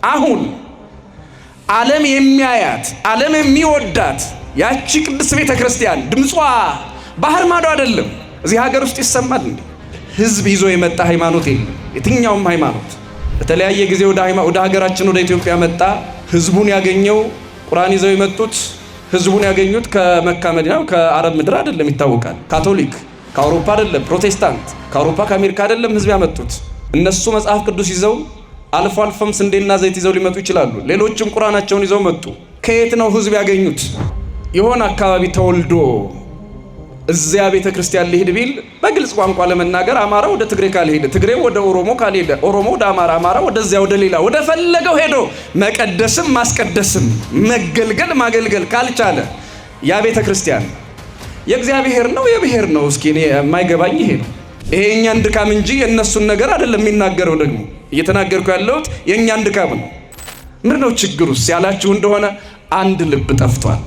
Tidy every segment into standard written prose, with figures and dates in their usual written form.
አሁን ዓለም የሚያያት ዓለም የሚወዳት ያቺ ቅድስት ቤተ ክርስቲያን ድምጿ ባህር ማዶ አይደለም። እዚህ ሀገር ውስጥ ይሰማል እንዴ? ህዝብ ይዞ የመጣ ሃይማኖት የለም። የትኛውም ሃይማኖት በተለያየ ጊዜ ወደ ሀገራችን ወደ ኢትዮጵያ መጣ። ህዝቡን ያገኘው ቁርአን ይዘው የመጡት ህዝቡን ያገኙት ከመካ መዲና ከአረብ ምድር አይደለም፣ ይታወቃል። ካቶሊክ ከአውሮፓ አይደለም፣ ፕሮቴስታንት ከአውሮፓ ከአሜሪካ አይደለም ህዝብ ያመጡት። እነሱ መጽሐፍ ቅዱስ ይዘው አልፎ አልፎም ስንዴና ዘይት ይዘው ሊመጡ ይችላሉ። ሌሎችም ቁርአናቸውን ይዘው መጡ። ከየት ነው ህዝብ ያገኙት? የሆነ አካባቢ ተወልዶ እዚያ ቤተ ክርስቲያን ሊሄድ ቢል በግልጽ ቋንቋ ለመናገር አማራ ወደ ትግሬ ካልሄደ፣ ትግሬ ወደ ኦሮሞ ካልሄደ፣ ኦሮሞ ወደ አማራ፣ አማራ ወደዚያ ወደ ሌላ ወደ ፈለገው ሄዶ መቀደስም ማስቀደስም መገልገል ማገልገል ካልቻለ ያ ቤተ ክርስቲያን የእግዚአብሔር ነው የብሔር ነው? እስኪ እኔ የማይገባኝ ይሄ ነው። ይሄ የእኛን ድካም እንጂ የእነሱን ነገር አይደለም የሚናገረው። ደግሞ እየተናገርኩ ያለሁት የእኛን ድካም ነው። ምን ነው ችግሩስ ያላችሁ እንደሆነ አንድ ልብ ጠፍቷል።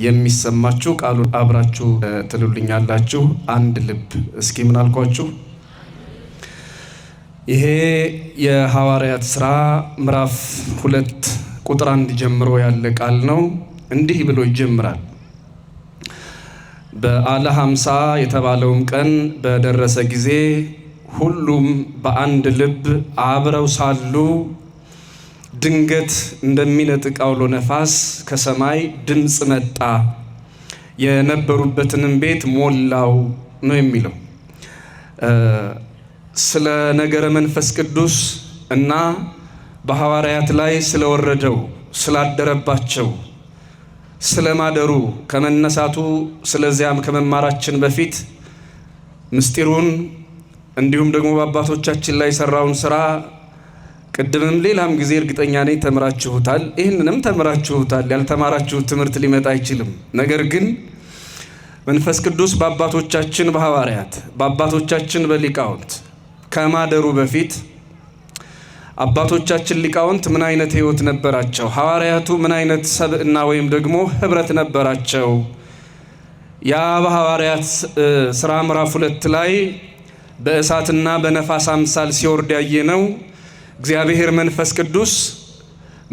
የሚሰማችሁ ቃሉን አብራችሁ ትሉልኛላችሁ። አንድ ልብ። እስኪ ምን አልኳችሁ? ይሄ የሐዋርያት ሥራ ምዕራፍ 2 ቁጥር 1 ጀምሮ ያለ ቃል ነው። እንዲህ ብሎ ይጀምራል። በዓለ ሀምሳ የተባለውም ቀን በደረሰ ጊዜ ሁሉም በአንድ ልብ አብረው ሳሉ ድንገት እንደሚነጥቅ አውሎ ነፋስ ከሰማይ ድምፅ መጣ፣ የነበሩበትንም ቤት ሞላው ነው የሚለው። ስለ ነገረ መንፈስ ቅዱስ እና በሐዋርያት ላይ ስለወረደው ስላደረባቸው ስለማደሩ ከመነሳቱ ስለዚያም ከመማራችን በፊት ምስጢሩን እንዲሁም ደግሞ በአባቶቻችን ላይ የሰራውን ስራ ቅድምም ሌላም ጊዜ እርግጠኛ ነኝ ተምራችሁታል። ይህንንም ተምራችሁታል። ያልተማራችሁት ትምህርት ሊመጣ አይችልም። ነገር ግን መንፈስ ቅዱስ በአባቶቻችን በሐዋርያት በአባቶቻችን በሊቃውንት ከማደሩ በፊት አባቶቻችን ሊቃውንት ምን አይነት ሕይወት ነበራቸው? ሐዋርያቱ ምን አይነት ሰብእና ወይም ደግሞ ህብረት ነበራቸው? ያ በሐዋርያት ሥራ ምዕራፍ 2 ላይ በእሳትና በነፋስ አምሳል ሲወርድ ያየነው እግዚአብሔር መንፈስ ቅዱስ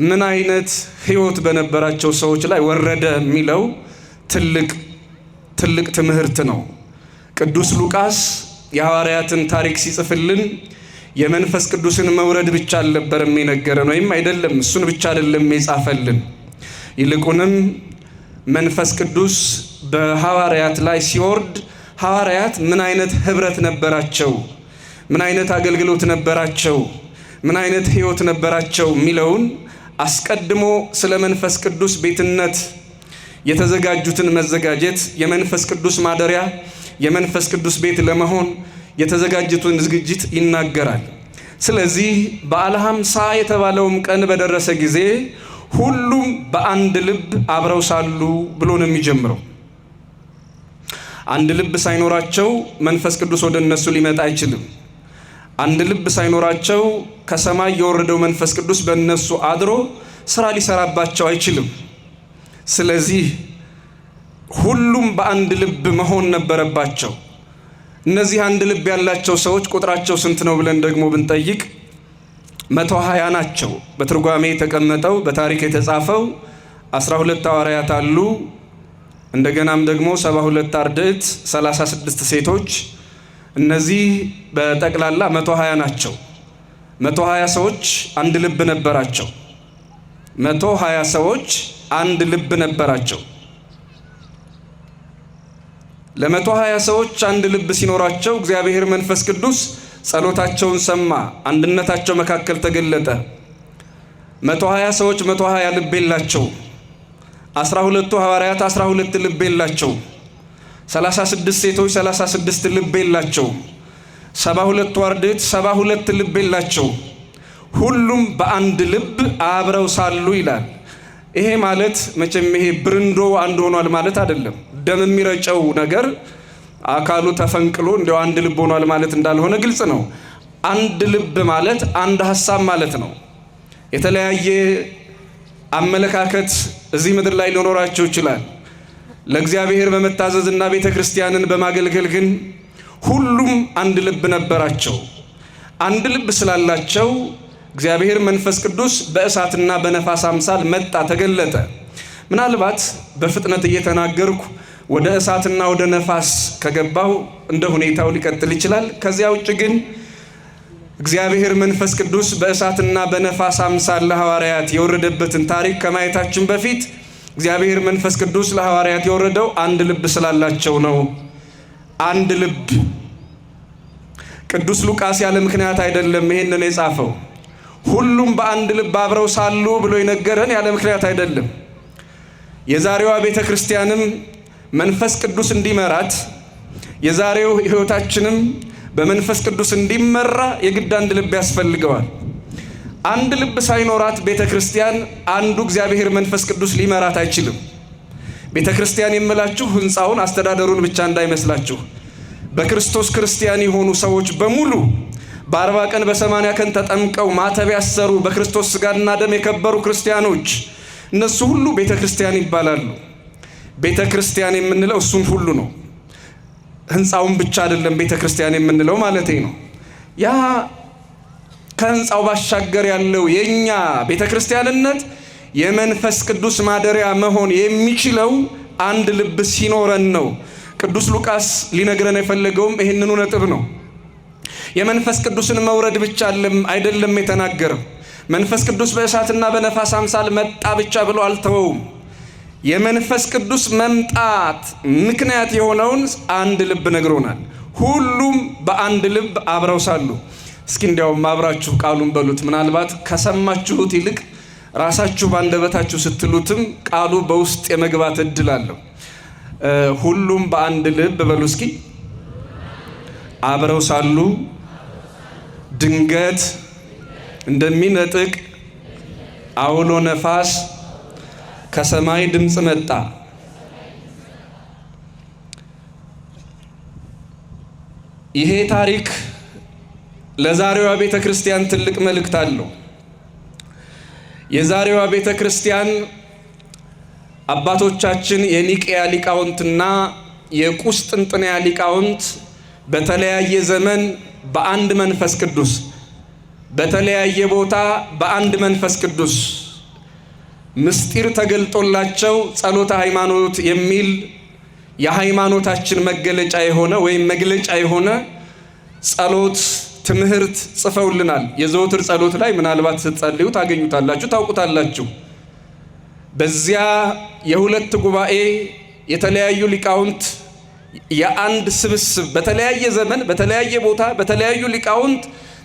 ምን አይነት ሕይወት በነበራቸው ሰዎች ላይ ወረደ የሚለው ትልቅ ትምህርት ነው። ቅዱስ ሉቃስ የሐዋርያትን ታሪክ ሲጽፍልን የመንፈስ ቅዱስን መውረድ ብቻ አልነበረም የነገረን፣ ወይም አይደለም እሱን ብቻ አይደለም የጻፈልን። ይልቁንም መንፈስ ቅዱስ በሐዋርያት ላይ ሲወርድ ሐዋርያት ምን አይነት ህብረት ነበራቸው፣ ምን አይነት አገልግሎት ነበራቸው፣ ምን አይነት ሕይወት ነበራቸው የሚለውን አስቀድሞ ስለ መንፈስ ቅዱስ ቤትነት የተዘጋጁትን መዘጋጀት፣ የመንፈስ ቅዱስ ማደሪያ የመንፈስ ቅዱስ ቤት ለመሆን የተዘጋጁትን ዝግጅት ይናገራል። ስለዚህ በዓለ ሀምሳ የተባለውም ቀን በደረሰ ጊዜ ሁሉም በአንድ ልብ አብረው ሳሉ ብሎ ነው የሚጀምረው። አንድ ልብ ሳይኖራቸው መንፈስ ቅዱስ ወደ እነሱ ሊመጣ አይችልም። አንድ ልብ ሳይኖራቸው ከሰማይ የወረደው መንፈስ ቅዱስ በእነሱ አድሮ ስራ ሊሰራባቸው አይችልም። ስለዚህ ሁሉም በአንድ ልብ መሆን ነበረባቸው። እነዚህ አንድ ልብ ያላቸው ሰዎች ቁጥራቸው ስንት ነው ብለን ደግሞ ብንጠይቅ 120 ናቸው። በትርጓሜ የተቀመጠው በታሪክ የተጻፈው 12 ሐዋርያት አሉ። እንደገናም ደግሞ 72 አርድእት፣ 36 ሴቶች፣ እነዚህ በጠቅላላ 120 ናቸው። 120 ሰዎች አንድ ልብ ነበራቸው። 120 ሰዎች አንድ ልብ ነበራቸው። ለ120 ሰዎች አንድ ልብ ሲኖራቸው እግዚአብሔር መንፈስ ቅዱስ ጸሎታቸውን ሰማ፣ አንድነታቸው መካከል ተገለጠ። 120 ሰዎች 120 ልብ የላቸው። 12ቱ ሐዋርያት 12 ልብ የላቸው። 36 ሴቶች 36 ልብ የላቸው። 72ቱ አርድእት 72 ልብ የላቸው። ሁሉም በአንድ ልብ አብረው ሳሉ ይላል። ይሄ ማለት መቼም ይሄ ብርንዶ አንድ ሆኗል ማለት አይደለም። ደም የሚረጨው ነገር አካሉ ተፈንቅሎ እንደው አንድ ልብ ሆኗል ማለት እንዳልሆነ ግልጽ ነው። አንድ ልብ ማለት አንድ ሐሳብ ማለት ነው። የተለያየ አመለካከት እዚህ ምድር ላይ ሊኖራቸው ይችላል። ለእግዚአብሔር በመታዘዝና ቤተ ክርስቲያንን በማገልገል ግን ሁሉም አንድ ልብ ነበራቸው። አንድ ልብ ስላላቸው እግዚአብሔር መንፈስ ቅዱስ በእሳትና በነፋስ አምሳል መጣ፣ ተገለጠ። ምናልባት በፍጥነት እየተናገርኩ ወደ እሳትና ወደ ነፋስ ከገባው እንደ ሁኔታው ሊቀጥል ይችላል። ከዚያ ውጭ ግን እግዚአብሔር መንፈስ ቅዱስ በእሳትና በነፋስ አምሳል ለሐዋርያት የወረደበትን ታሪክ ከማየታችን በፊት እግዚአብሔር መንፈስ ቅዱስ ለሐዋርያት የወረደው አንድ ልብ ስላላቸው ነው። አንድ ልብ። ቅዱስ ሉቃስ ያለ ምክንያት አይደለም ይሄንን የጻፈው። ሁሉም በአንድ ልብ አብረው ሳሉ ብሎ የነገረን ያለ ምክንያት አይደለም። የዛሬዋ ቤተ ክርስቲያንም መንፈስ ቅዱስ እንዲመራት፣ የዛሬው ሕይወታችንም በመንፈስ ቅዱስ እንዲመራ የግድ አንድ ልብ ያስፈልገዋል። አንድ ልብ ሳይኖራት ቤተ ክርስቲያን አንዱ እግዚአብሔር መንፈስ ቅዱስ ሊመራት አይችልም። ቤተ ክርስቲያን የምላችሁ ሕንፃውን አስተዳደሩን ብቻ እንዳይመስላችሁ። በክርስቶስ ክርስቲያን የሆኑ ሰዎች በሙሉ በ40 ቀን በ80 ቀን ተጠምቀው ማተብ ያሰሩ በክርስቶስ ሥጋና ደም የከበሩ ክርስቲያኖች እነሱ ሁሉ ቤተ ክርስቲያን ይባላሉ። ቤተ ክርስቲያን የምንለው እሱን ሁሉ ነው። ሕንፃውን ብቻ አይደለም ቤተ ክርስቲያን የምንለው ማለቴ ነው። ያ ከሕንፃው ባሻገር ያለው የኛ ቤተ ክርስቲያንነት የመንፈስ ቅዱስ ማደሪያ መሆን የሚችለው አንድ ልብ ሲኖረን ነው። ቅዱስ ሉቃስ ሊነግረን የፈለገውም ይህንኑ ነጥብ ነው። የመንፈስ ቅዱስን መውረድ ብቻ አይደለም የተናገረው። መንፈስ ቅዱስ በእሳትና በነፋስ አምሳል መጣ ብቻ ብሎ አልተወውም። የመንፈስ ቅዱስ መምጣት ምክንያት የሆነውን አንድ ልብ ነግሮናል። ሁሉም በአንድ ልብ አብረው ሳሉ። እስኪ እንዲያውም አብራችሁ ቃሉን በሉት። ምናልባት ከሰማችሁት ይልቅ ራሳችሁ ባንደበታችሁ ስትሉትም ቃሉ በውስጥ የመግባት እድል አለው። ሁሉም በአንድ ልብ በሉ እስኪ። አብረው ሳሉ ድንገት እንደሚነጥቅ አውሎ ነፋስ ከሰማይ ድምፅ መጣ። ይሄ ታሪክ ለዛሬዋ ቤተ ክርስቲያን ትልቅ መልእክት አለው። የዛሬዋ ቤተ ክርስቲያን አባቶቻችን የኒቅያ ሊቃውንትና የቁስጥንጥንያ ሊቃውንት በተለያየ ዘመን በአንድ መንፈስ ቅዱስ በተለያየ ቦታ በአንድ መንፈስ ቅዱስ ምስጢር ተገልጦላቸው ጸሎተ ሃይማኖት የሚል የሃይማኖታችን መገለጫ የሆነ ወይም መግለጫ የሆነ ጸሎት ትምህርት ጽፈውልናል። የዘወትር ጸሎት ላይ ምናልባት ስትጸልዩ ታገኙታላችሁ፣ ታውቁታላችሁ። በዚያ የሁለት ጉባኤ የተለያዩ ሊቃውንት የአንድ ስብስብ በተለያየ ዘመን በተለያየ ቦታ በተለያዩ ሊቃውንት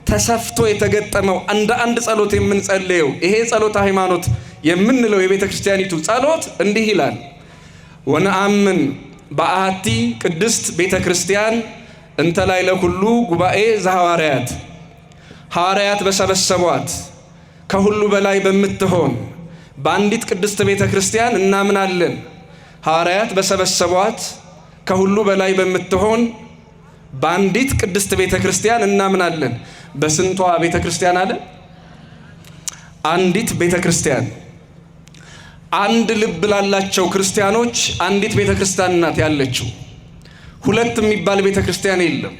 ተሰፍቶ የተገጠመው እንደ አንድ ጸሎት የምንጸልየው ይሄ ጸሎተ ሃይማኖት የምንለው የቤተ ክርስቲያኒቱ ጸሎት እንዲህ ይላል። ወነአምን በአሐቲ ቅድስት ቤተ ክርስቲያን እንተ ላዕለ ኩሉ ጉባኤ ዘሐዋርያት። ሐዋርያት በሰበሰቧት ከሁሉ በላይ በምትሆን በአንዲት ቅድስት ቤተ ክርስቲያን እናምናለን። ሐዋርያት በሰበሰቧት ከሁሉ በላይ በምትሆን በአንዲት ቅድስት ቤተ ክርስቲያን እናምናለን። በስንቷ ቤተ ክርስቲያን አለ? አንዲት ቤተ ክርስቲያን። አንድ ልብ ላላቸው ክርስቲያኖች አንዲት ቤተ ክርስቲያን ናት ያለችው። ሁለት የሚባል ቤተ ክርስቲያን የለም።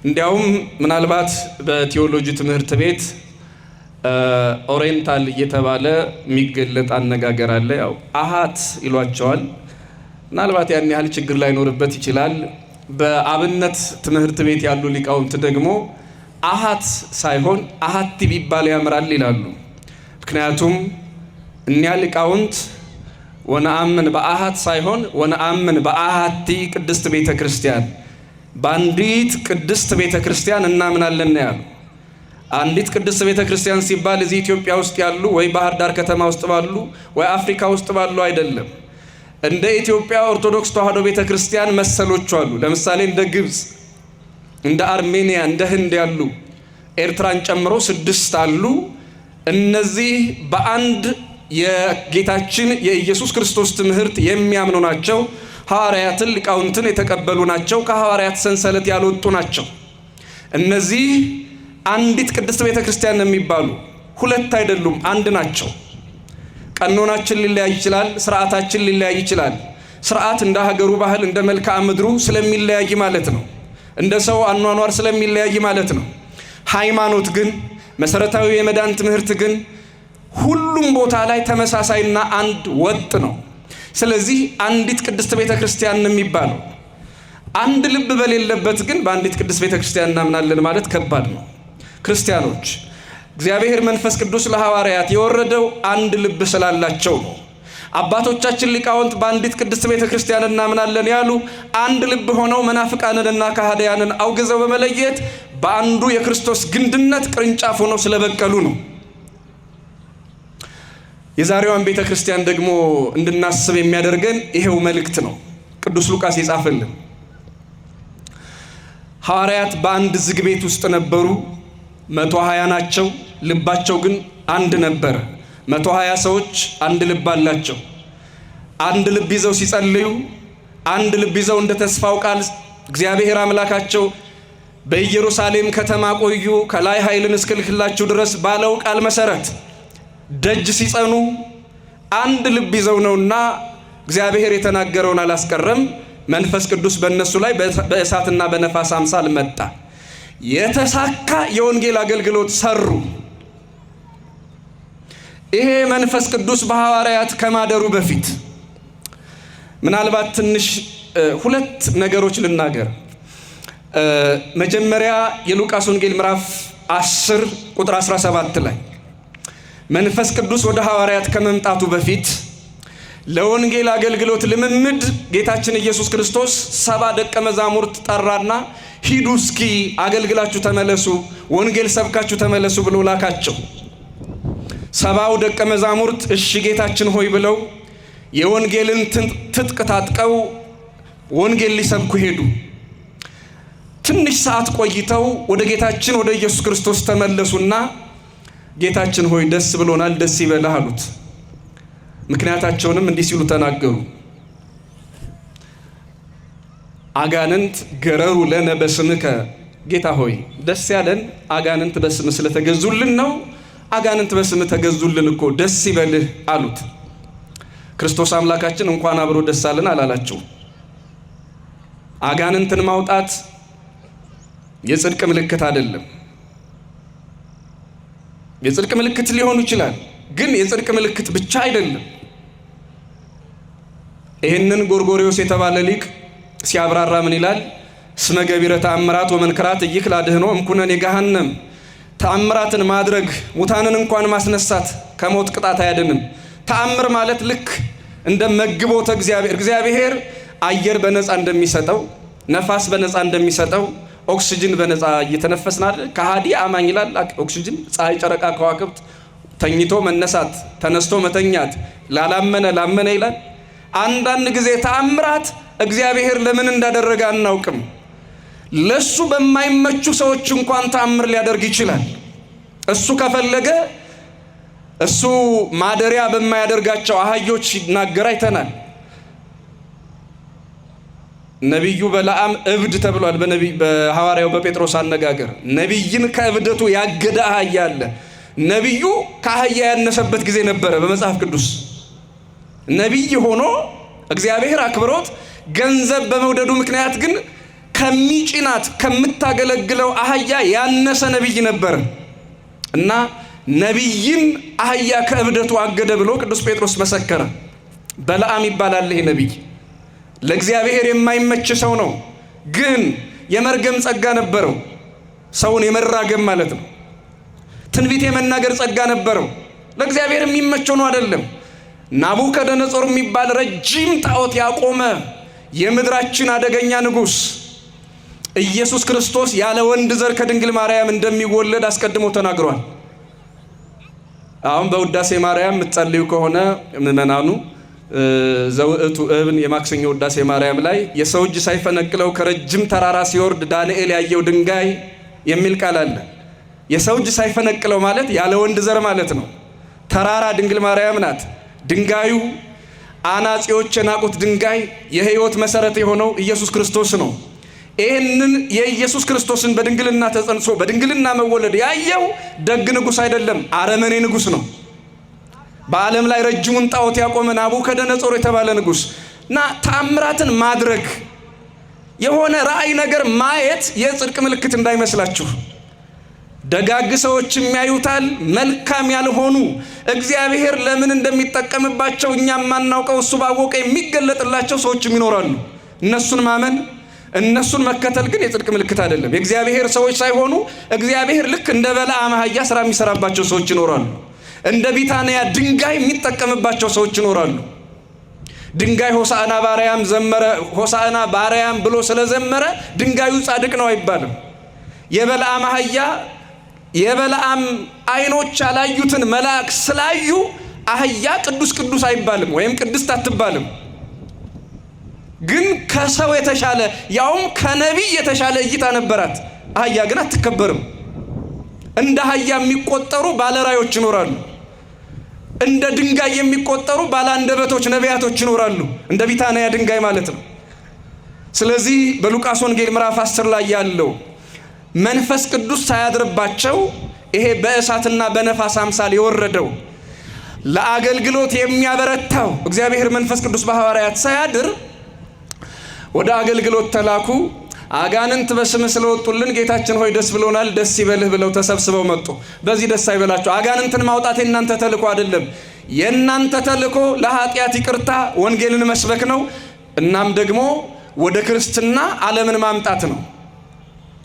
እንዲያውም ምናልባት በቴዎሎጂ ትምህርት ቤት ኦሪየንታል እየተባለ የሚገለጥ አነጋገር አለ። ያው አሃት ይሏቸዋል። ምናልባት ያን ያህል ችግር ላይኖርበት ይችላል። በአብነት ትምህርት ቤት ያሉ ሊቃውንት ደግሞ አሃት ሳይሆን አሃቲ ቢባል ያምራል ይላሉ። ምክንያቱም እኒያ ሊቃውንት ወነአምን በአሃት ሳይሆን ወነአምን በአሃቲ ቅድስት ቤተ ክርስቲያን፣ በአንዲት ቅድስት ቤተ ክርስቲያን እናምናለን ያሉ። አንዲት ቅድስት ቤተ ክርስቲያን ሲባል እዚህ ኢትዮጵያ ውስጥ ያሉ ወይ ባህር ዳር ከተማ ውስጥ ባሉ ወይ አፍሪካ ውስጥ ባሉ አይደለም። እንደ ኢትዮጵያ ኦርቶዶክስ ተዋሕዶ ቤተ ክርስቲያን መሰሎቹ አሉ። ለምሳሌ እንደ ግብፅ፣ እንደ አርሜኒያ፣ እንደ ህንድ ያሉ ኤርትራን ጨምሮ 6 አሉ። እነዚህ በአንድ የጌታችን የኢየሱስ ክርስቶስ ትምህርት የሚያምኑ ናቸው። ሐዋርያትን ሊቃውንትን የተቀበሉ ናቸው። ከሐዋርያት ሰንሰለት ያልወጡ ናቸው። እነዚህ አንዲት ቅድስት ቤተ ክርስቲያን ነው የሚባሉ። ሁለት አይደሉም፣ አንድ ናቸው። ቀኖናችን ሊለያይ ይችላል፣ ስርዓታችን ሊለያይ ይችላል። ስርዓት እንደ ሀገሩ ባህል እንደ መልክዓ ምድሩ ስለሚለያይ ማለት ነው። እንደ ሰው አኗኗር ስለሚለያይ ማለት ነው። ሃይማኖት ግን መሰረታዊ የመዳን ትምህርት ግን ሁሉም ቦታ ላይ ተመሳሳይና አንድ ወጥ ነው። ስለዚህ አንዲት ቅድስት ቤተክርስቲያን ነው የሚባለው። አንድ ልብ በሌለበት ግን በአንዲት ቅድስት ቤተክርስቲያን እናምናለን ማለት ከባድ ነው። ክርስቲያኖች እግዚአብሔር መንፈስ ቅዱስ ለሐዋርያት የወረደው አንድ ልብ ስላላቸው ነው። አባቶቻችን ሊቃውንት በአንዲት ቅድስት ቤተክርስቲያን እናምናለን ያሉ አንድ ልብ ሆነው መናፍቃንንና ከሃዲያንን አውግዘው በመለየት በአንዱ የክርስቶስ ግንድነት ቅርንጫፍ ሆነው ስለበቀሉ ነው። የዛሬዋን ቤተክርስቲያን ደግሞ እንድናስብ የሚያደርገን ይሄው መልእክት ነው ቅዱስ ሉቃስ የጻፈልን። ሐዋርያት በአንድ ዝግ ቤት ውስጥ ነበሩ። 120 ናቸው። ልባቸው ግን አንድ ነበር። 120 ሰዎች አንድ ልብ አላቸው። አንድ ልብ ይዘው ሲጸልዩ፣ አንድ ልብ ይዘው እንደ ተስፋው ቃል እግዚአብሔር አምላካቸው በኢየሩሳሌም ከተማ ቆዩ ከላይ ኃይልን እስክልክላችሁ ድረስ ባለው ቃል መሰረት ደጅ ሲጸኑ አንድ ልብ ይዘው ነውና እግዚአብሔር የተናገረውን አላስቀረም። መንፈስ ቅዱስ በእነሱ ላይ በእሳትና በነፋስ አምሳል መጣ። የተሳካ የወንጌል አገልግሎት ሰሩ። ይሄ መንፈስ ቅዱስ በሐዋርያት ከማደሩ በፊት ምናልባት ትንሽ ሁለት ነገሮች ልናገር። መጀመሪያ የሉቃስ ወንጌል ምዕራፍ 10 ቁጥር 17 ላይ መንፈስ ቅዱስ ወደ ሐዋርያት ከመምጣቱ በፊት ለወንጌል አገልግሎት ልምምድ ጌታችን ኢየሱስ ክርስቶስ 70 ደቀ መዛሙርት ጠራና ሂዱ እስኪ አገልግላችሁ ተመለሱ፣ ወንጌል ሰብካችሁ ተመለሱ ብሎ ላካቸው። 70 ደቀ መዛሙርት እሺ ጌታችን ሆይ ብለው የወንጌልን ትጥቅ ታጥቀው ወንጌል ሊሰብኩ ሄዱ። ትንሽ ሰዓት ቆይተው ወደ ጌታችን ወደ ኢየሱስ ክርስቶስ ተመለሱና ጌታችን ሆይ ደስ ብሎናል፣ ደስ ይበልህ አሉት። ምክንያታቸውንም እንዲህ ሲሉ ተናገሩ። አጋንንት ገረሩ ለነ በስምከ፣ ጌታ ሆይ ደስ ያለን አጋንንት በስም ስለተገዙልን ነው። አጋንንት በስም ተገዙልን እኮ ደስ ይበልህ አሉት። ክርስቶስ አምላካችን እንኳን አብሮ ደስ አለን አላላቸው። አጋንንትን ማውጣት የጽድቅ ምልክት አይደለም። የጽድቅ ምልክት ሊሆን ይችላል፣ ግን የጽድቅ ምልክት ብቻ አይደለም። ይህንን ጎርጎርዮስ የተባለ ሊቅ ሲያብራራ ምን ይላል? እስመ ገቢረ ተአምራት ወመንክራት ይክል አድኅኖ እምኩነኔ ገሃነም። ተአምራትን ማድረግ ሙታንን እንኳን ማስነሳት ከሞት ቅጣት አያድንም። ተአምር ማለት ልክ እንደ መግቦተ እግዚአብሔር አየር በነፃ እንደሚሰጠው፣ ነፋስ በነፃ እንደሚሰጠው፣ ኦክሲጅን በነፃ እየተነፈስናል። ከሃዲ አማኝ ይላል ኦክሲጅን፣ ፀሐይ፣ ጨረቃ፣ ከዋክብት ተኝቶ መነሳት፣ ተነስቶ መተኛት፣ ላላመነ ላመነ ይላል። አንዳንድ ጊዜ ተአምራት እግዚአብሔር ለምን እንዳደረገ አናውቅም። ለሱ በማይመቹ ሰዎች እንኳን ተአምር ሊያደርግ ይችላል። እሱ ከፈለገ እሱ ማደሪያ በማያደርጋቸው አህዮች ሲናገር አይተናል። ነቢዩ በለዓም እብድ ተብሏል። በሐዋርያው በጴጥሮስ አነጋገር ነቢይን ከእብደቱ ያገደ አህያ አለ። ነቢዩ ከአህያ ያነሰበት ጊዜ ነበረ በመጽሐፍ ቅዱስ። ነቢይ ሆኖ እግዚአብሔር አክብሮት ገንዘብ በመውደዱ ምክንያት ግን ከሚጭናት ከምታገለግለው አህያ ያነሰ ነቢይ ነበር እና ነቢይን አህያ ከእብደቱ አገደ ብሎ ቅዱስ ጴጥሮስ መሰከረ። በለዓም ይባላል ይሄ ነቢይ። ለእግዚአብሔር የማይመች ሰው ነው፣ ግን የመርገም ጸጋ ነበረው። ሰውን የመራገም ማለት ነው። ትንቢት የመናገር ጸጋ ነበረው። ለእግዚአብሔር የሚመቸው ነው አይደለም። ናቡከደነጾር የሚባል ረጅም ጣዖት ያቆመ የምድራችን አደገኛ ንጉሥ ኢየሱስ ክርስቶስ ያለ ወንድ ዘር ከድንግል ማርያም እንደሚወለድ አስቀድሞ ተናግሯል። አሁን በውዳሴ ማርያም የምትጸልዩ ከሆነ ምእመናኑ ዘውእቱ እብን የማክሰኞ ውዳሴ ማርያም ላይ የሰው እጅ ሳይፈነቅለው ከረጅም ተራራ ሲወርድ ዳንኤል ያየው ድንጋይ የሚል ቃል አለ። የሰው እጅ ሳይፈነቅለው ማለት ያለ ወንድ ዘር ማለት ነው። ተራራ ድንግል ማርያም ናት። ድንጋዩ አናጺዎች የናቁት ድንጋይ የሕይወት መሰረት የሆነው ኢየሱስ ክርስቶስ ነው። ይህንን የኢየሱስ ክርስቶስን በድንግልና ተጸንሶ በድንግልና መወለድ ያየው ደግ ንጉሥ አይደለም፣ አረመኔ ንጉሥ ነው። በዓለም ላይ ረጅሙን ጣዖት ያቆመ ናቡከደነጾር የተባለ ንጉሥ እና ተአምራትን ማድረግ የሆነ ራእይ ነገር ማየት የጽድቅ ምልክት እንዳይመስላችሁ። ደጋግ ሰዎች የሚያዩታል፣ መልካም ያልሆኑ እግዚአብሔር ለምን እንደሚጠቀምባቸው እኛ ማናውቀው እሱ ባወቀ የሚገለጥላቸው ሰዎችም ይኖራሉ። እነሱን ማመን እነሱን መከተል ግን የጽድቅ ምልክት አይደለም። የእግዚአብሔር ሰዎች ሳይሆኑ እግዚአብሔር ልክ እንደ በለዓም አህያ ስራ የሚሰራባቸው ሰዎች ይኖራሉ። እንደ ቢታንያ ድንጋይ የሚጠቀምባቸው ሰዎች ይኖራሉ። ድንጋይ ሆሳዕና ባርያም ዘመረ፣ ሆሳዕና ባርያም ብሎ ስለዘመረ ድንጋዩ ጻድቅ ነው አይባልም። የበለዓም አህያ የበለዓም አይኖች ያላዩትን መልአክ ስላዩ አህያ ቅዱስ ቅዱስ አይባልም ወይም ቅድስት አትባልም። ግን ከሰው የተሻለ ያውም ከነቢይ የተሻለ እይታ ነበራት። አህያ ግን አትከበርም። እንደ አህያ የሚቆጠሩ ባለራዮች ይኖራሉ። እንደ ድንጋይ የሚቆጠሩ ባለአንደበቶች ነቢያቶች ይኖራሉ። እንደ ቢታንያ ድንጋይ ማለት ነው። ስለዚህ በሉቃስ ወንጌል ምዕራፍ 10 ላይ ያለው መንፈስ ቅዱስ ሳያድርባቸው ይሄ በእሳትና በነፋስ አምሳል የወረደው ለአገልግሎት የሚያበረታው እግዚአብሔር መንፈስ ቅዱስ በሐዋርያት ሳያድር ወደ አገልግሎት ተላኩ። አጋንንት በስምህ ስለወጡልን ጌታችን ሆይ ደስ ብሎናል፣ ደስ ይበልህ ብለው ተሰብስበው መጡ። በዚህ ደስ አይበላቸው። አጋንንትን ማውጣት የእናንተ ተልእኮ አይደለም። የእናንተ ተልእኮ ለኃጢአት ይቅርታ ወንጌልን መስበክ ነው። እናም ደግሞ ወደ ክርስትና ዓለምን ማምጣት ነው።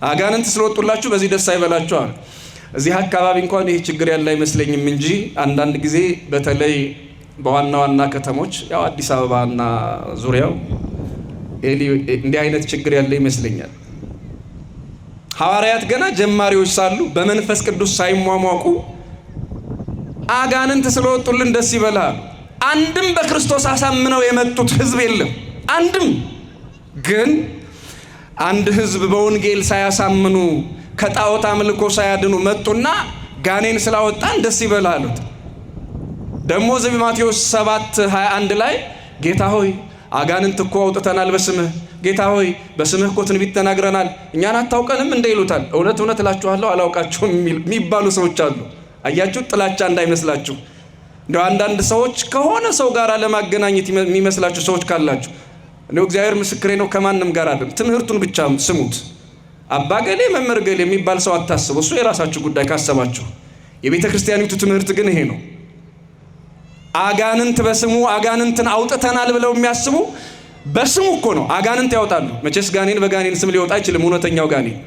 አጋንንት ስለወጡላችሁ በዚህ ደስ አይበላችሁ አለ። እዚህ አካባቢ እንኳን ይሄ ችግር ያለ አይመስለኝም እንጂ አንዳንድ ጊዜ በተለይ በዋና ዋና ከተሞች ያው አዲስ አበባና ዙሪያው እንዲህ አይነት ችግር ያለ ይመስለኛል። ሐዋርያት ገና ጀማሪዎች ሳሉ በመንፈስ ቅዱስ ሳይሟሟቁ አጋንንት ስለወጡልን ደስ ይበላል። አንድም በክርስቶስ አሳምነው የመጡት ህዝብ የለም። አንድም ግን አንድ ህዝብ በወንጌል ሳያሳምኑ ከጣዖት አምልኮ ሳያድኑ መጡና ጋኔን ስላወጣን ደስ ይበላል። ደግሞ እዚህ ማቴዎስ 7:21 ላይ ጌታ ሆይ አጋንንት እኮ አውጥተናል በስምህ፣ ጌታ ሆይ በስምህ እኮ ትንቢት ተናግረናል፣ እኛን አታውቀንም እንደ ይሉታል። እውነት እውነት እላችኋለሁ አላውቃችሁም የሚባሉ ሰዎች አሉ። አያችሁ፣ ጥላቻ እንዳይመስላችሁ። እንደው አንዳንድ ሰዎች ከሆነ ሰው ጋር ለማገናኘት የሚመስላችሁ ሰዎች ካላችሁ እንደው እግዚአብሔር ምስክሬ ነው፣ ከማንም ጋር አይደለም። ትምህርቱን ብቻ ስሙት። አባ ገሌ መምህር ገሌ የሚባል ሰው አታስቡ። እሱ የራሳችሁ ጉዳይ ካሰባችሁ። የቤተ ክርስቲያኒቱ ትምህርት ግን ይሄ ነው። አጋንንት በስሙ አጋንንትን አውጥተናል ብለው የሚያስቡ በስሙ እኮ ነው አጋንንት ያወጣሉ። መቼስ ጋኔን በጋኔን ስም ሊወጣ አይችልም። እውነተኛው ጋኔን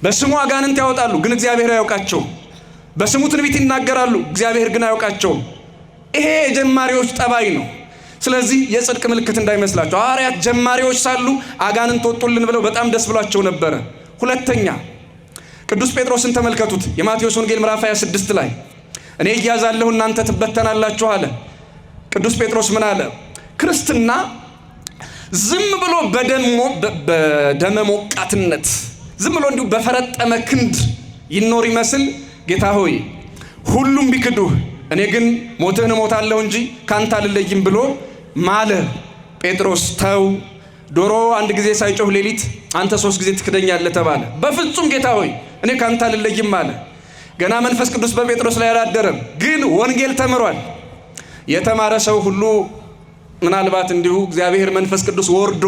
በስሙ አጋንንት ያወጣሉ፣ ግን እግዚአብሔር አያውቃቸውም። በስሙ ትንቢት ይናገራሉ፣ እግዚአብሔር ግን አያውቃቸውም። ይሄ የጀማሪዎች ጠባይ ነው። ስለዚህ የጽድቅ ምልክት እንዳይመስላቸው። ሐዋርያት ጀማሪዎች ሳሉ አጋንንት ወጡልን ብለው በጣም ደስ ብሏቸው ነበረ። ሁለተኛ ቅዱስ ጴጥሮስን ተመልከቱት። የማቴዎስ ወንጌል ምዕራፍ 26 ላይ እኔ እያዛለሁ እናንተ ትበተናላችሁ አለ። ቅዱስ ጴጥሮስ ምን አለ? ክርስትና ዝም ብሎ በደመ ሞቃትነት ዝም ብሎ እንዲሁ በፈረጠመ ክንድ ይኖር ይመስል ጌታ ሆይ ሁሉም ቢክዱህ እኔ ግን ሞትህን እሞታለሁ እንጂ ካንተ አልለይም ብሎ ማለ። ጴጥሮስ ተው፣ ዶሮ አንድ ጊዜ ሳይጮህ ሌሊት አንተ 3 ጊዜ ትክደኛለህ ተባለ። በፍጹም ጌታ ሆይ እኔ ካንተ አልለይም አለ። ገና መንፈስ ቅዱስ በጴጥሮስ ላይ አላደረም፣ ግን ወንጌል ተምሯል። የተማረ ሰው ሁሉ ምናልባት እንዲሁ እግዚአብሔር መንፈስ ቅዱስ ወርዶ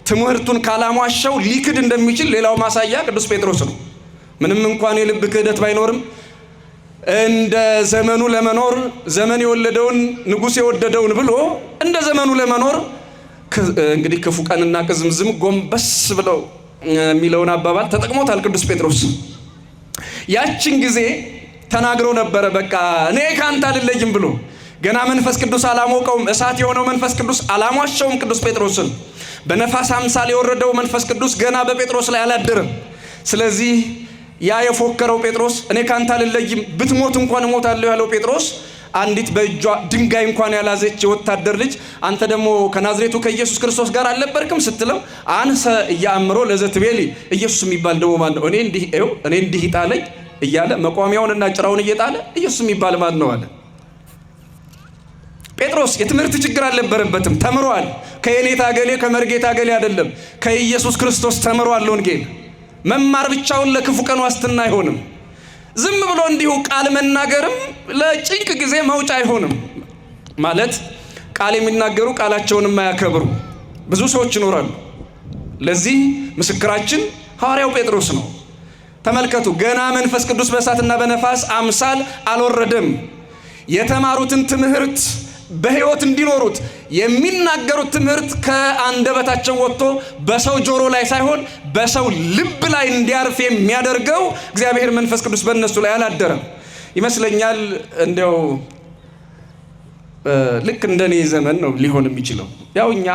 ትምህርቱን ካላሟሸው ሊክድ እንደሚችል ሌላው ማሳያ ቅዱስ ጴጥሮስ ነው። ምንም እንኳን የልብ ክህደት ባይኖርም እንደ ዘመኑ ለመኖር ዘመን የወለደውን ንጉሥ የወደደውን ብሎ እንደ ዘመኑ ለመኖር እንግዲህ ክፉ ቀንና ቅዝምዝም ጎንበስ ብለው የሚለውን አባባል ተጠቅሞታል ቅዱስ ጴጥሮስ። ያችን ጊዜ ተናግሮ ነበረ፣ በቃ እኔ ካንተ አልለይም ብሎ። ገና መንፈስ ቅዱስ አላሞቀውም፣ እሳት የሆነው መንፈስ ቅዱስ አላሟሸውም ቅዱስ ጴጥሮስን። በነፋስ አምሳል የወረደው መንፈስ ቅዱስ ገና በጴጥሮስ ላይ አላደረም። ስለዚህ ያ የፎከረው ጴጥሮስ እኔ ካንተ አልለይም ብትሞት እንኳን እሞታለሁ ያለው ጴጥሮስ አንዲት በእጇ ድንጋይ እንኳን ያላዘች የወታደር ልጅ አንተ ደግሞ ከናዝሬቱ ከኢየሱስ ክርስቶስ ጋር አልነበርክም ስትለው አንሰ እያአምሮ ለዘትቤሊ ኢየሱስ የሚባል ደግሞ ማን ነው? እኔ እንዲህ ይጣለኝ እያለ መቋሚያውንና ጭራውን እየጣለ ኢየሱስ የሚባል ማን ነው አለ። ጴጥሮስ የትምህርት ችግር አልነበረበትም፣ ተምሯል። ከየኔታ ገሌ ከመርጌታ ገሌ አይደለም፣ ከኢየሱስ ክርስቶስ ተምሯል። ወንጌል መማር ብቻውን ለክፉ ቀን ዋስትና አይሆንም። ዝም ብሎ እንዲሁ ቃል መናገርም ለጭንቅ ጊዜ መውጫ አይሆንም። ማለት ቃል የሚናገሩ ቃላቸውን የማያከብሩ ብዙ ሰዎች ይኖራሉ። ለዚህ ምስክራችን ሐዋርያው ጴጥሮስ ነው። ተመልከቱ፣ ገና መንፈስ ቅዱስ በእሳትና በነፋስ አምሳል አልወረደም። የተማሩትን ትምህርት በሕይወት እንዲኖሩት የሚናገሩት ትምህርት ከአንደበታቸው ወጥቶ በሰው ጆሮ ላይ ሳይሆን በሰው ልብ ላይ እንዲያርፍ የሚያደርገው እግዚአብሔር መንፈስ ቅዱስ በእነሱ ላይ አላደረም ይመስለኛል። እንዲያው ልክ እንደኔ ዘመን ነው ሊሆን የሚችለው። ያው እኛ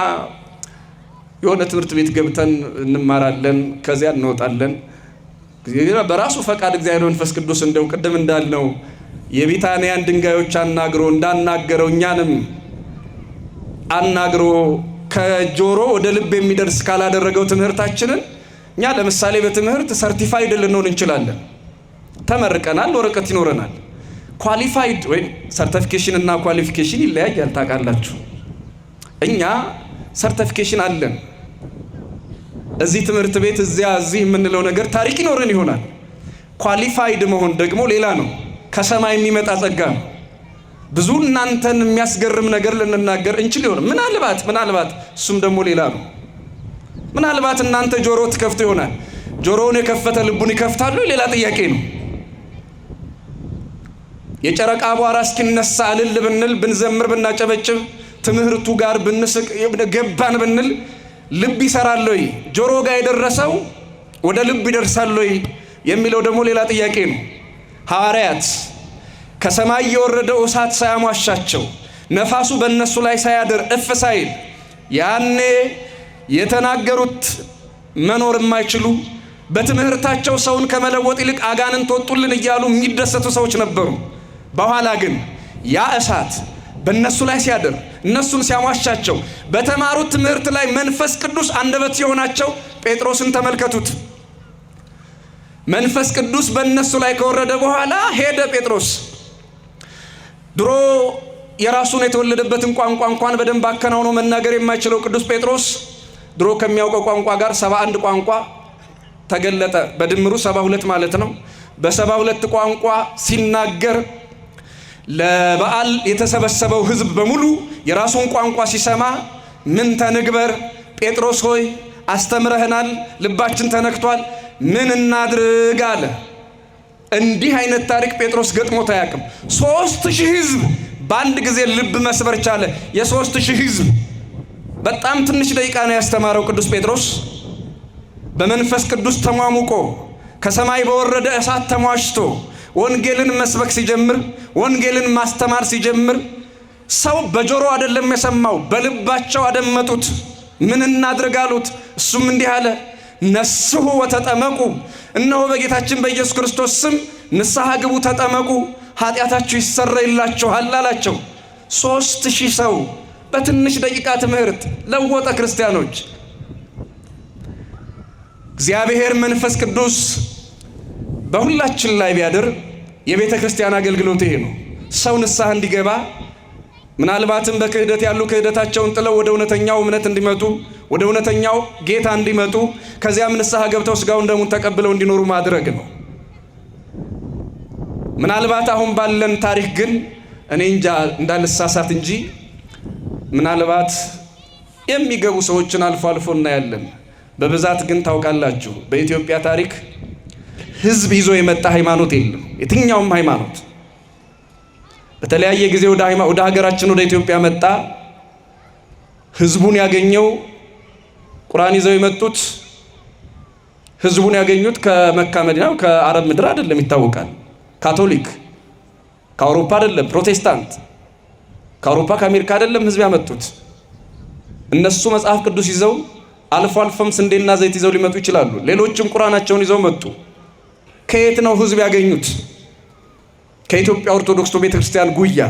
የሆነ ትምህርት ቤት ገብተን እንማራለን፣ ከዚያ እንወጣለን። በራሱ ፈቃድ እግዚአብሔር መንፈስ ቅዱስ እንደው ቅድም እንዳልነው የቢታንያን ድንጋዮች አናግሮ እንዳናገረው እኛንም አናግሮ ከጆሮ ወደ ልብ የሚደርስ ካላደረገው ትምህርታችንን እኛ ለምሳሌ በትምህርት ሰርቲፋይድ ልንሆን እንችላለን። ተመርቀናል፣ ወረቀት ይኖረናል። ኳሊፋይድ ወይም ሰርቲፊኬሽን እና ኳሊፊኬሽን ይለያያል ታውቃላችሁ። እኛ ሰርቲፊኬሽን አለን። እዚህ ትምህርት ቤት እዚህ የምንለው ነገር ታሪክ ይኖረን ይሆናል። ኳሊፋይድ መሆን ደግሞ ሌላ ነው። ከሰማይ የሚመጣ ጸጋ ነው። ብዙ እናንተን የሚያስገርም ነገር ልንናገር እንችል ይሆን ምናልባት እሱም ደግሞ ሌላ ነው። ምናልባት እናንተ ጆሮ ትከፍቱ ይሆናል። ጆሮውን የከፈተ ልቡን ይከፍታሉ፣ ሌላ ጥያቄ ነው። የጨረቃ አቧራ እስኪነሳ እልል ብንል፣ ብንዘምር፣ ብናጨበጭብ፣ ትምህርቱ ጋር ብንስቅ፣ ገባን ብንል ልብ ይሰራል ወይ? ጆሮ ጋር የደረሰው ወደ ልብ ይደርሳል ወይ የሚለው ደግሞ ሌላ ጥያቄ ነው። ሐዋርያት ከሰማይ የወረደው እሳት ሳያሟሻቸው ነፋሱ በእነሱ ላይ ሳያድር እፍ ሳይል ያኔ የተናገሩት መኖር የማይችሉ በትምህርታቸው ሰውን ከመለወጥ ይልቅ አጋንንት ወጡልን እያሉ የሚደሰቱ ሰዎች ነበሩ። በኋላ ግን ያ እሳት በእነሱ ላይ ሲያድር እነሱን ሲያሟሻቸው በተማሩት ትምህርት ላይ መንፈስ ቅዱስ አንደበት ሲሆናቸው ጴጥሮስን ተመልከቱት። መንፈስ ቅዱስ በእነሱ ላይ ከወረደ በኋላ ሄደ ጴጥሮስ። ድሮ የራሱን የተወለደበትን ቋንቋ እንኳን በደንብ አከናውኖ መናገር የማይችለው ቅዱስ ጴጥሮስ ድሮ ከሚያውቀው ቋንቋ ጋር 71 ቋንቋ ተገለጠ። በድምሩ 72 ማለት ነው። በ72 ቋንቋ ሲናገር ለበዓል የተሰበሰበው ሕዝብ በሙሉ የራሱን ቋንቋ ሲሰማ ምን ተንግበር ጴጥሮስ ሆይ አስተምረህናል፣ ልባችን ተነክቷል፣ ምን እናድርግ አለ። እንዲህ አይነት ታሪክ ጴጥሮስ ገጥሞት አያውቅም። 3000 ሕዝብ በአንድ ጊዜ ልብ መስበር ቻለ። የ3000 ሕዝብ በጣም ትንሽ ደቂቃ ነው ያስተማረው ቅዱስ ጴጥሮስ። በመንፈስ ቅዱስ ተሟሙቆ ከሰማይ በወረደ እሳት ተሟሽቶ ወንጌልን መስበክ ሲጀምር፣ ወንጌልን ማስተማር ሲጀምር ሰው በጆሮ አይደለም የሰማው፣ በልባቸው አደመጡት። ምን እናድርግ አሉት። እሱም እንዲህ አለ፣ ነስሑ ወተጠመቁ፣ እነሆ በጌታችን በኢየሱስ ክርስቶስ ስም ንስሐ ግቡ፣ ተጠመቁ፣ ኃጢአታችሁ ይሰረይላችኋል አላቸው። 3000 ሰው በትንሽ ደቂቃ ትምህርት ለወጠ ክርስቲያኖች። እግዚአብሔር መንፈስ ቅዱስ በሁላችን ላይ ቢያድር የቤተ ክርስቲያን አገልግሎት ይሄ ነው። ሰው ንስሐ እንዲገባ፣ ምናልባትም በክህደት ያሉ ክህደታቸውን ጥለው ወደ እውነተኛው እምነት እንዲመጡ፣ ወደ እውነተኛው ጌታ እንዲመጡ፣ ከዚያም ንስሐ ገብተው ሥጋውን ደሙን ተቀብለው እንዲኖሩ ማድረግ ነው። ምናልባት አሁን ባለን ታሪክ ግን እኔ እንጃ እንዳልሳሳት እንጂ ምናልባት የሚገቡ ሰዎችን አልፎ አልፎ እናያለን። በብዛት ግን ታውቃላችሁ በኢትዮጵያ ታሪክ ሕዝብ ይዞ የመጣ ሃይማኖት የለም። የትኛውም ሃይማኖት በተለያየ ጊዜ ወደ ሀገራችን ወደ ኢትዮጵያ መጣ። ሕዝቡን ያገኘው ቁርአን ይዘው የመጡት ሕዝቡን ያገኙት ከመካ መዲና ከአረብ ምድር አይደለም፣ ይታወቃል። ካቶሊክ ከአውሮፓ አይደለም፣ ፕሮቴስታንት ከአውሮፓ ከአሜሪካ አይደለም ሕዝብ ያመጡት። እነሱ መጽሐፍ ቅዱስ ይዘው አልፎ አልፎም ስንዴና ዘይት ይዘው ሊመጡ ይችላሉ። ሌሎችም ቁርአናቸውን ይዘው መጡ። ከየት ነው ሕዝብ ያገኙት? ከኢትዮጵያ ኦርቶዶክስ ቤተክርስቲያን ጉያ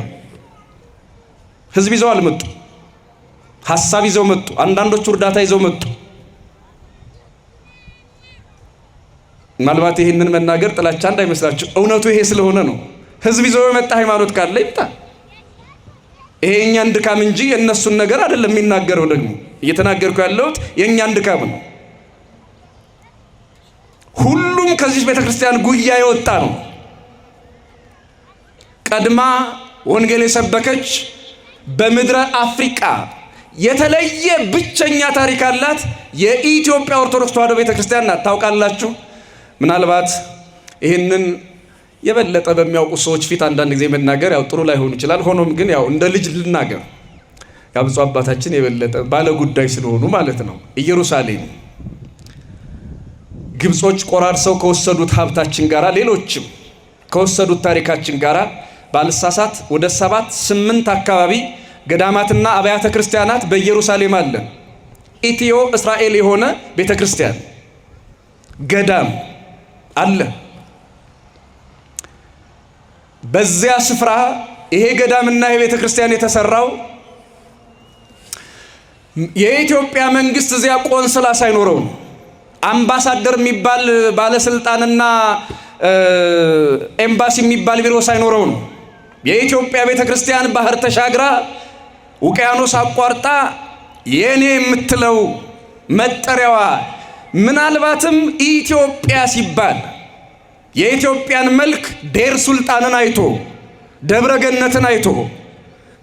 ሕዝብ ይዘው አልመጡ። ሐሳብ ይዘው መጡ። አንዳንዶቹ እርዳታ ይዘው መጡ። ምናልባት ይህንን መናገር ጥላቻ እንዳይመስላችሁ፣ እውነቱ ይሄ ስለሆነ ነው። ሕዝብ ይዘው የመጣ ሃይማኖት ካለ ይምጣ። ይሄ የኛን ድካም እንጂ የነሱን ነገር አይደለም የሚናገረው። ደግሞ እየተናገርኩ ያለሁት የኛን ድካም ነው። ሁሉም ከዚህ ቤተክርስቲያን ጉያ የወጣ ነው። ቀድማ ወንጌል የሰበከች በምድረ አፍሪካ የተለየ ብቸኛ ታሪክ አላት የኢትዮጵያ ኦርቶዶክስ ተዋሕዶ ቤተክርስቲያን ናት። ታውቃላችሁ። ምናልባት ይህንን የበለጠ በሚያውቁ ሰዎች ፊት አንዳንድ ጊዜ መናገር ያው ጥሩ ላይሆን ይችላል። ሆኖም ግን ያው እንደ ልጅ ልናገር። ያው ብፁዕ አባታችን የበለጠ ባለ ጉዳይ ስለሆኑ ማለት ነው። ኢየሩሳሌም ግብጾች ቆራርሰው ከወሰዱት ሀብታችን ጋራ ሌሎችም ከወሰዱት ታሪካችን ጋራ ባልሳሳት ወደ 7-8 አካባቢ ገዳማትና አብያተ ክርስቲያናት በኢየሩሳሌም አለ። ኢትዮ እስራኤል የሆነ ቤተክርስቲያን ገዳም አለ። በዚያ ስፍራ ይሄ ገዳምና ይሄ ቤተክርስቲያን የተሰራው የኢትዮጵያ መንግስት እዚያ ቆንስላ ሳይኖረው ነው። አምባሳደር የሚባል ባለስልጣንና ኤምባሲ የሚባል ቢሮ ሳይኖረው ነው። የኢትዮጵያ ቤተክርስቲያን ባህር ተሻግራ ውቅያኖስ አቋርጣ የኔ የምትለው መጠሪያዋ ምናልባትም ኢትዮጵያ ሲባል የኢትዮጵያን መልክ ዴር ሱልጣንን አይቶ ደብረ ገነትን አይቶ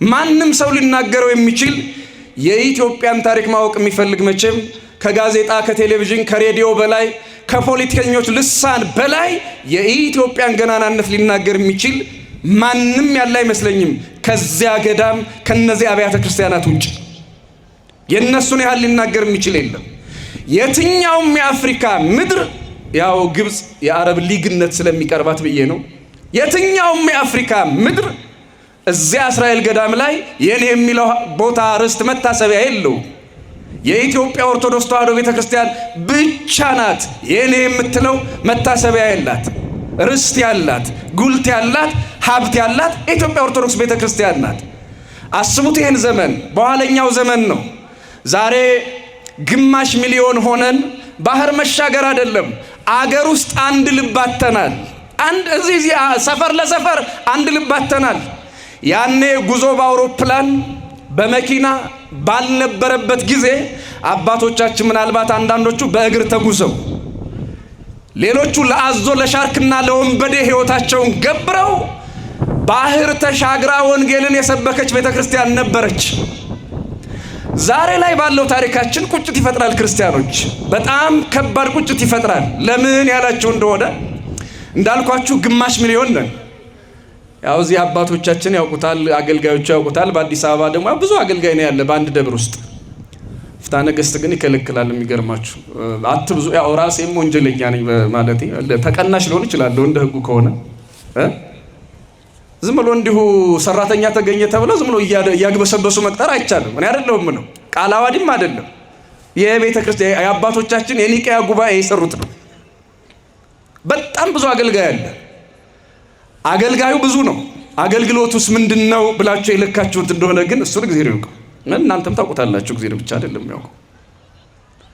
ማንም ሰው ሊናገረው የሚችል የኢትዮጵያን ታሪክ ማወቅ የሚፈልግ መቼም ከጋዜጣ ከቴሌቪዥን ከሬዲዮ በላይ ከፖለቲከኞች ልሳን በላይ የኢትዮጵያን ገናናነት ሊናገር የሚችል ማንም ያለ አይመስለኝም። ከዚያ ገዳም ከነዚህ አብያተ ክርስቲያናት ውጭ የነሱን ያህል ሊናገር የሚችል የለም። የትኛውም የአፍሪካ ምድር ያው ግብጽ የአረብ ሊግነት ስለሚቀርባት ብዬ ነው። የትኛውም የአፍሪካ ምድር እዚያ እስራኤል ገዳም ላይ የኔ የሚለው ቦታ ርስት መታሰቢያ የለው። የኢትዮጵያ ኦርቶዶክስ ተዋሕዶ ቤተክርስቲያን ብቻ ናት የኔ የምትለው መታሰቢያ ያላት፣ ርስት ያላት፣ ጉልት ያላት፣ ሀብት ያላት የኢትዮጵያ ኦርቶዶክስ ቤተክርስቲያን ናት። አስቡት ይህን ዘመን በኋለኛው ዘመን ነው። ዛሬ ግማሽ ሚሊዮን ሆነን ባህር መሻገር አይደለም አገር ውስጥ አንድ ልብ አጥተናል። እዚህ ሰፈር ለሰፈር አንድ ልብ አጥተናል። ያኔ ጉዞ በአውሮፕላን በመኪና ባልነበረበት ጊዜ አባቶቻችን ምናልባት አንዳንዶቹ በእግር ተጉዘው ሌሎቹ ለአዞ ለሻርክና ለወንበዴ ሕይወታቸውን ገብረው ባህር ተሻግራ ወንጌልን የሰበከች ቤተክርስቲያን ነበረች። ዛሬ ላይ ባለው ታሪካችን ቁጭት ይፈጥራል። ክርስቲያኖች በጣም ከባድ ቁጭት ይፈጥራል። ለምን ያላችሁ እንደሆነ እንዳልኳችሁ ግማሽ ሚሊዮን ነን። ያው እዚህ አባቶቻችን ያውቁታል፣ አገልጋዮቹ ያውቁታል። በአዲስ አበባ ደግሞ ብዙ አገልጋይ ነው ያለ በአንድ ደብር ውስጥ። ፍትሐ ነገሥት ግን ይከለክላል። የሚገርማችሁ አትብዙ። ያው ራሴም ወንጀለኛ ነኝ ማለት ተቀናሽ ሊሆን ይችላል እንደ ህጉ ከሆነ ዝም ብሎ እንዲሁ ሰራተኛ ተገኘ ተብሎ ዝም ብሎ እያግበሰበሱ መቅጠር አይቻልም። እኔ አይደለሁም ነው ቃል አዋዲም አይደለም። የቤተ ክርስቲያን የአባቶቻችን የኒቅያ ጉባኤ የሰሩት ነው። በጣም ብዙ አገልጋይ አለ። አገልጋዩ ብዙ ነው። አገልግሎቱስ ምንድነው ብላችሁ የለካችሁት እንደሆነ ግን እሱን እግዚአብሔር ያውቀው። እናንተም ታውቁታላችሁ። እግዚአብሔር ብቻ አይደለም ያውቀው።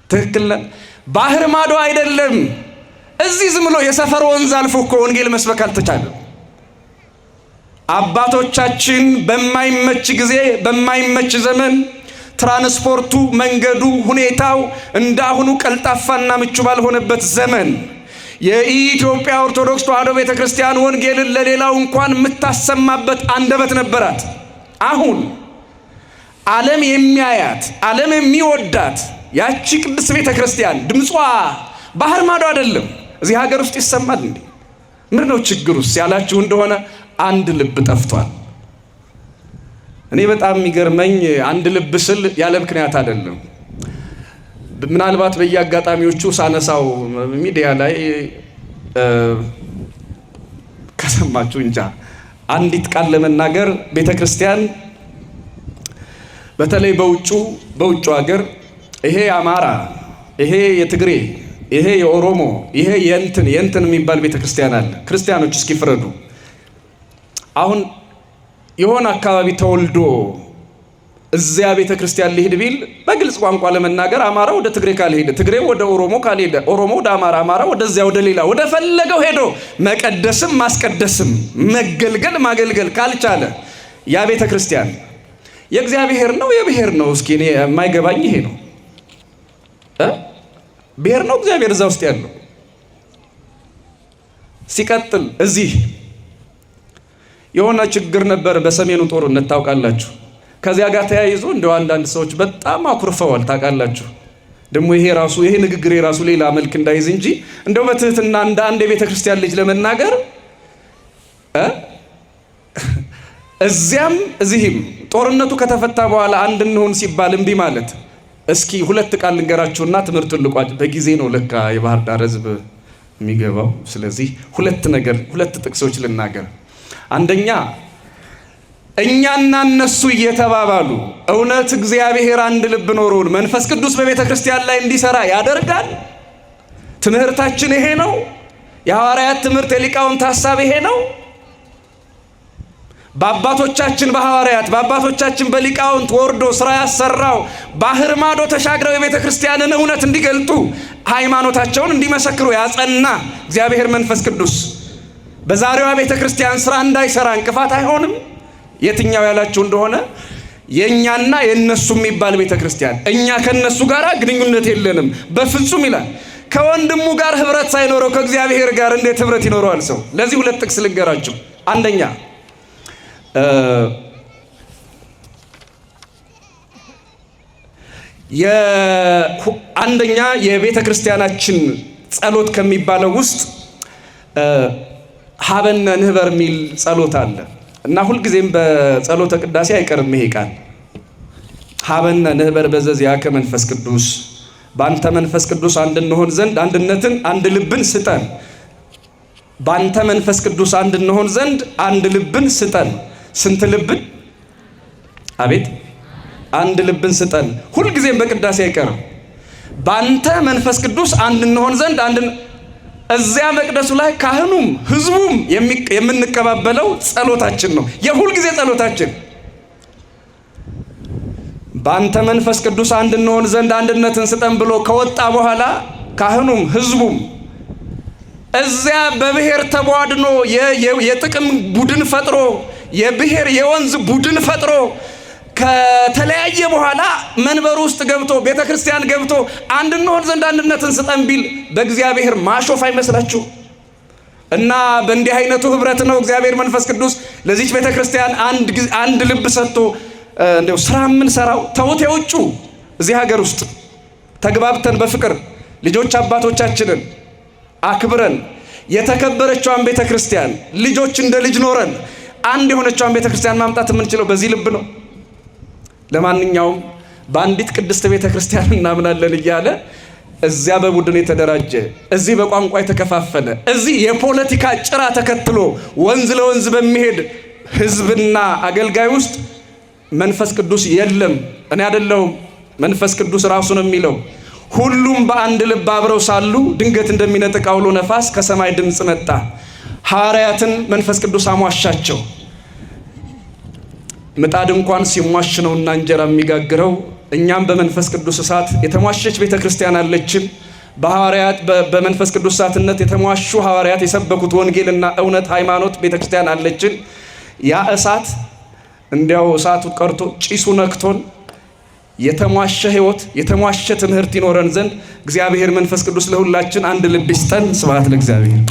ትክክል። ባህር ማዶ አይደለም። እዚህ ዝም ብሎ የሰፈር ወንዝ አልፎ እኮ ወንጌል መስበክ አልተቻለም። አባቶቻችን በማይመች ጊዜ በማይመች ዘመን ትራንስፖርቱ፣ መንገዱ፣ ሁኔታው እንዳሁኑ ቀልጣፋና ምቹ ባልሆነበት ዘመን የኢትዮጵያ ኦርቶዶክስ ተዋሕዶ ቤተክርስቲያን ወንጌልን ለሌላው እንኳን የምታሰማበት አንደበት ነበራት። አሁን ዓለም የሚያያት ዓለም የሚወዳት ያቺ ቅድስት ቤተክርስቲያን ድምጿ ባህር ማዶ አይደለም፣ እዚህ ሀገር ውስጥ ይሰማል። እንዴ ምንድነው ችግሩስ ያላችሁ እንደሆነ አንድ ልብ ጠፍቷል። እኔ በጣም የሚገርመኝ አንድ ልብ ስል ያለ ምክንያት አይደለም። ምናልባት በየአጋጣሚዎቹ ሳነሳው ሚዲያ ላይ ከሰማችሁ እንጃ አንዲት ቃል ለመናገር ቤተክርስቲያን በተለይ በውጩ ሀገር ይሄ አማራ፣ ይሄ የትግሬ፣ ይሄ የኦሮሞ፣ ይሄ የእንትን የሚባል ቤተክርስቲያን አለ። ክርስቲያኖች እስኪፍረዱ። አሁን የሆነ አካባቢ ተወልዶ እዚያ ቤተክርስቲያን ሊሄድ ቢል በግልጽ ቋንቋ ለመናገር አማራ ወደ ትግሬ ካልሄደ፣ ትግሬ ወደ ኦሮሞ ካልሄደ፣ ኦሮሞ ወደ አማራ፣ አማራ ወደዚያ ወደ ሌላ ወደ ፈለገው ሄዶ መቀደስም ማስቀደስም መገልገል ማገልገል ካልቻለ ያ ቤተክርስቲያን የእግዚአብሔር ነው የብሔር ነው? እስኪ እኔ የማይገባኝ ይሄ ነው። ብሔር ነው እግዚአብሔር እዛ ውስጥ ያለው። ሲቀጥል እዚህ የሆነ ችግር ነበር በሰሜኑ ጦርነት ታውቃላችሁ። ከዚያ ጋር ተያይዞ እንደው አንዳንድ ሰዎች በጣም አኩርፈዋል ታውቃላችሁ። ደግሞ ይሄ ንግግር የራሱ ሌላ መልክ እንዳይዝ እንጂ እንደው በትህትና እንደ አንድ የቤተ ክርስቲያን ልጅ ለመናገር እዚያም እዚህም ጦርነቱ ከተፈታ በኋላ አንድ እንሁን ሲባል እምቢ ማለት። እስኪ ሁለት ቃል ልንገራችሁና ትምህርቱን ልቋጭ። በጊዜ ነው ለካ የባህር ዳር ሕዝብ የሚገባው። ስለዚህ ሁለት ጥቅሶች ልናገር። አንደኛ እኛና እነሱ እየተባባሉ እውነት እግዚአብሔር አንድ ልብ ኖሮን መንፈስ ቅዱስ በቤተ ክርስቲያን ላይ እንዲሰራ ያደርጋል። ትምህርታችን ይሄ ነው። የሐዋርያት ትምህርት የሊቃውንት ሐሳብ ይሄ ነው። በአባቶቻችን በሐዋርያት በአባቶቻችን በሊቃውንት ወርዶ ስራ ያሰራው ባህር ማዶ ተሻግረው የቤተ ክርስቲያንን እውነት እንዲገልጡ ሃይማኖታቸውን እንዲመሰክሩ ያጸና እግዚአብሔር መንፈስ ቅዱስ በዛሬዋ ቤተ ክርስቲያን ስራ እንዳይሰራ እንቅፋት አይሆንም። የትኛው ያላችሁ እንደሆነ የኛና የነሱ የሚባል ቤተ ክርስቲያን፣ እኛ ከነሱ ጋር ግንኙነት የለንም በፍጹም ይላል። ከወንድሙ ጋር ህብረት ሳይኖረው ከእግዚአብሔር ጋር እንዴት ህብረት ይኖረዋል ሰው? ለዚህ ሁለት ጥቅስ ልንገራችሁ። አንደኛ የቤተ ክርስቲያናችን ጸሎት ከሚባለው ውስጥ ሀበነ ንህበር የሚል ጸሎት አለ እና ሁልጊዜም በጸሎተ ቅዳሴ አይቀርም ይሄ ቃል። ሀበነ ንህበር በዘዚአከ መንፈስ ቅዱስ፣ በአንተ መንፈስ ቅዱስ አንድ እንሆን ዘንድ አንድነትን አንድ ልብን ስጠን። በአንተ መንፈስ ቅዱስ አንድ እንሆን ዘንድ አንድ ልብን ስጠን። ስንት ልብን? አቤት አንድ ልብን ስጠን። ሁልጊዜም በቅዳሴ አይቀርም። በአንተ መንፈስ ቅዱስ አንድ እንሆን ዘንድ እዚያ መቅደሱ ላይ ካህኑም ህዝቡም የምንቀባበለው ጸሎታችን ነው። የሁልጊዜ ጸሎታችን በአንተ መንፈስ ቅዱስ አንድ እንሆን ዘንድ አንድነትን ስጠን ብሎ ከወጣ በኋላ ካህኑም ህዝቡም እዚያ በብሔር ተቧድኖ የጥቅም ቡድን ፈጥሮ የብሔር የወንዝ ቡድን ፈጥሮ ከተለያየ በኋላ መንበሩ ውስጥ ገብቶ ቤተ ክርስቲያን ገብቶ አንድ እንሆን ዘንድ አንድነትን ስጠን ቢል በእግዚአብሔር ማሾፍ አይመስላችሁ? እና በእንዲህ አይነቱ ህብረት ነው እግዚአብሔር መንፈስ ቅዱስ ለዚች ቤተ ክርስቲያን አንድ ልብ ሰጥቶ እንደው ስራ የምንሰራው። ተውት የውጩ እዚህ ሀገር ውስጥ ተግባብተን በፍቅር ልጆች አባቶቻችንን አክብረን የተከበረችዋን ቤተ ክርስቲያን ልጆች እንደ ልጅ ኖረን አንድ የሆነችዋን ቤተ ክርስቲያን ማምጣት የምንችለው በዚህ ልብ ነው። ለማንኛውም በአንዲት ቅድስት ቤተ ክርስቲያን እናምናለን እያለ እዚያ በቡድን የተደራጀ እዚህ በቋንቋ የተከፋፈለ እዚህ የፖለቲካ ጭራ ተከትሎ ወንዝ ለወንዝ በሚሄድ ህዝብና አገልጋይ ውስጥ መንፈስ ቅዱስ የለም። እኔ አይደለሁም፣ መንፈስ ቅዱስ ራሱ ነው የሚለው። ሁሉም በአንድ ልብ አብረው ሳሉ ድንገት እንደሚነጥቅ አውሎ ነፋስ ከሰማይ ድምፅ መጣ። ሐዋርያትን መንፈስ ቅዱስ አሟሻቸው። ምጣድ እንኳን ሲሟሽ ነውና እንጀራ የሚጋግረው። እኛም በመንፈስ ቅዱስ እሳት የተሟሸች ቤተ ክርስቲያን አለችን። በሐዋርያት በመንፈስ ቅዱስ እሳትነት የተሟሹ ሐዋርያት የሰበኩት ወንጌልና እውነት ሃይማኖት ቤተ ክርስቲያን አለችን። ያ እሳት እንዲያው እሳቱ ቀርቶ ጭሱ ነክቶን የተሟሸ ህይወት የተሟሸ ትምህርት ይኖረን ዘንድ እግዚአብሔር መንፈስ ቅዱስ ለሁላችን አንድ ልብ ይስጠን። ስብሐት ለእግዚአብሔር።